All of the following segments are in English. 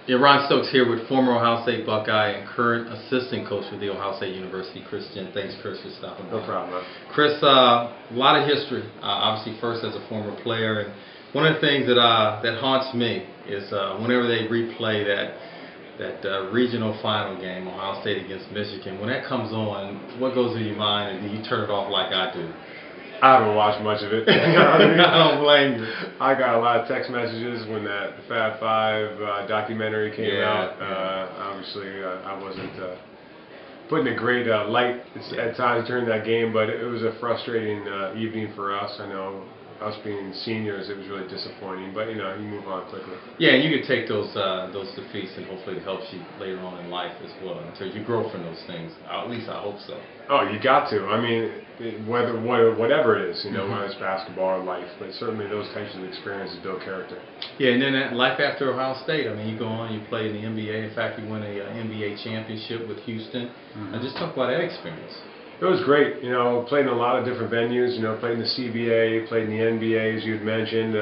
Yeah, Ron Stokes here with former Ohio State Buckeye and current assistant coach with the Ohio State University, Chris Jent. Thanks, Chris, for stopping by. No problem, man. Chris, a lot of history. Obviously, first as a former player, and one of the things that haunts me is whenever they replay that regional final game, Ohio State against Michigan. When that comes on, what goes through your mind, and do you turn it off like I do? I haven't watched much of it. I don't blame you. I got a lot of text messages when that Fab Five documentary came out. Obviously, I wasn't putting a great light at times during that game, but it was a frustrating evening for us. I know us being seniors, it was really disappointing, but you move on quickly. Yeah, and you can take those defeats, and hopefully it helps you later on in life as well, until you grow from those things. At least I hope so. Oh, you got to. I mean, whatever it is, whether it's basketball or life, but certainly those types of experiences build character. Yeah, and then that life after Ohio State. I mean, you go on, you play in the NBA. In fact, you win a NBA championship with Houston. Just talk about that experience. It was great. Played in a lot of different venues. Played in the CBA, played in the NBA, as you had mentioned.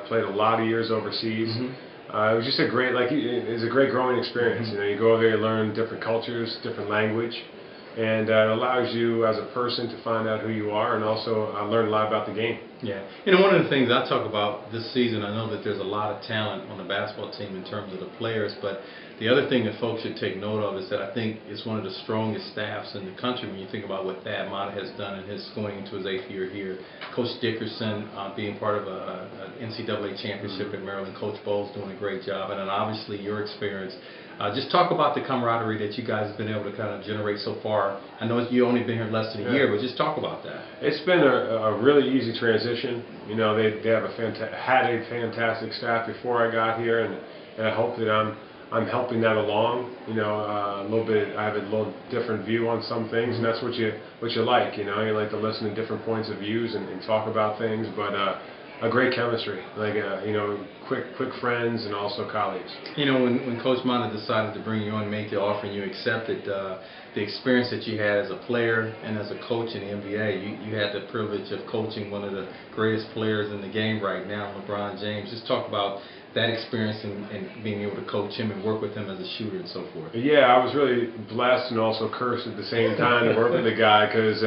Played a lot of years overseas. It was just a great, it was a great growing experience. You go over there, you learn different cultures, different language, and it allows you as a person to find out who you are, and also learn a lot about the game. Yeah, and one of the things I talk about this season, I know that there's a lot of talent on the basketball team in terms of the players, but the other thing that folks should take note of is that I think it's one of the strongest staffs in the country when you think about what Thad Matta has done in his going into his 8th year here. Coach Dickerson being part of an NCAA championship at Maryland. Coach Bowles doing a great job, and then obviously your experience. Just talk about the camaraderie that you guys have been able to kind of generate so far. I know you've only been here less than a year, but just talk about that. It's been a really easy transition. They have had a fantastic staff before I got here, and I hope that I'm helping that along. A little bit. I have a little different view on some things, and that's what you like. You like to listen to different points of views and talk about things, but. A great chemistry, quick friends and also colleagues. When Coach Matta decided to bring you on and make the offer and you accepted, the experience that you had as a player and as a coach in the NBA, you had the privilege of coaching one of the greatest players in the game right now, LeBron James. Just talk about that experience and being able to coach him and work with him as a shooter and so forth. Yeah, I was really blessed and also cursed at the same time to work with the guy, because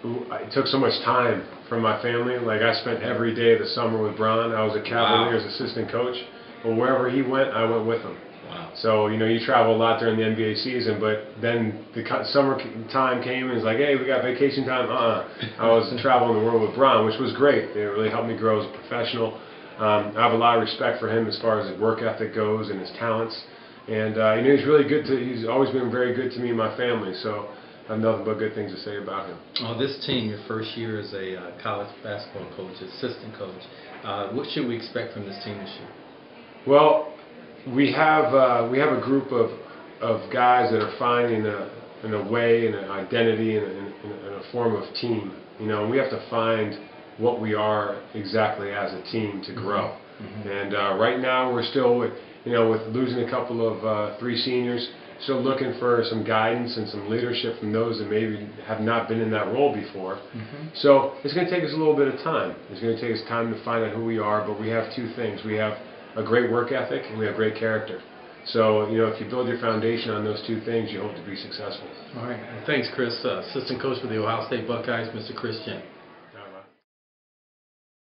it took so much time from my family. I spent every day of the summer with Bron. I was a Cavaliers assistant coach. But wherever he went, I went with him. Wow. So, you travel a lot during the NBA season, but then the summer time came and it's like, hey, we got vacation time. I was traveling the world with Bron, which was great. It really helped me grow as a professional. I have a lot of respect for him as far as his work ethic goes and his talents. And, he's really good he's always been very good to me and my family. So I have nothing but good things to say about him. This team, your first year as a college basketball coach, assistant coach, what should we expect from this team this year? Well, we have a group of guys that are finding a way and an identity and a form of team. And we have to find what we are exactly as a team to grow. And right now we're still with losing a couple of 3 seniors. Still looking for some guidance and some leadership from those that maybe have not been in that role before. So it's going to take us a little bit of time. It's going to take us time to find out who we are, but we have 2 things. We have a great work ethic and we have great character. So, if you build your foundation on those 2 things, you hope to be successful. All right. Well, thanks, Chris. Assistant coach for the Ohio State Buckeyes, Mr. Chris Jent.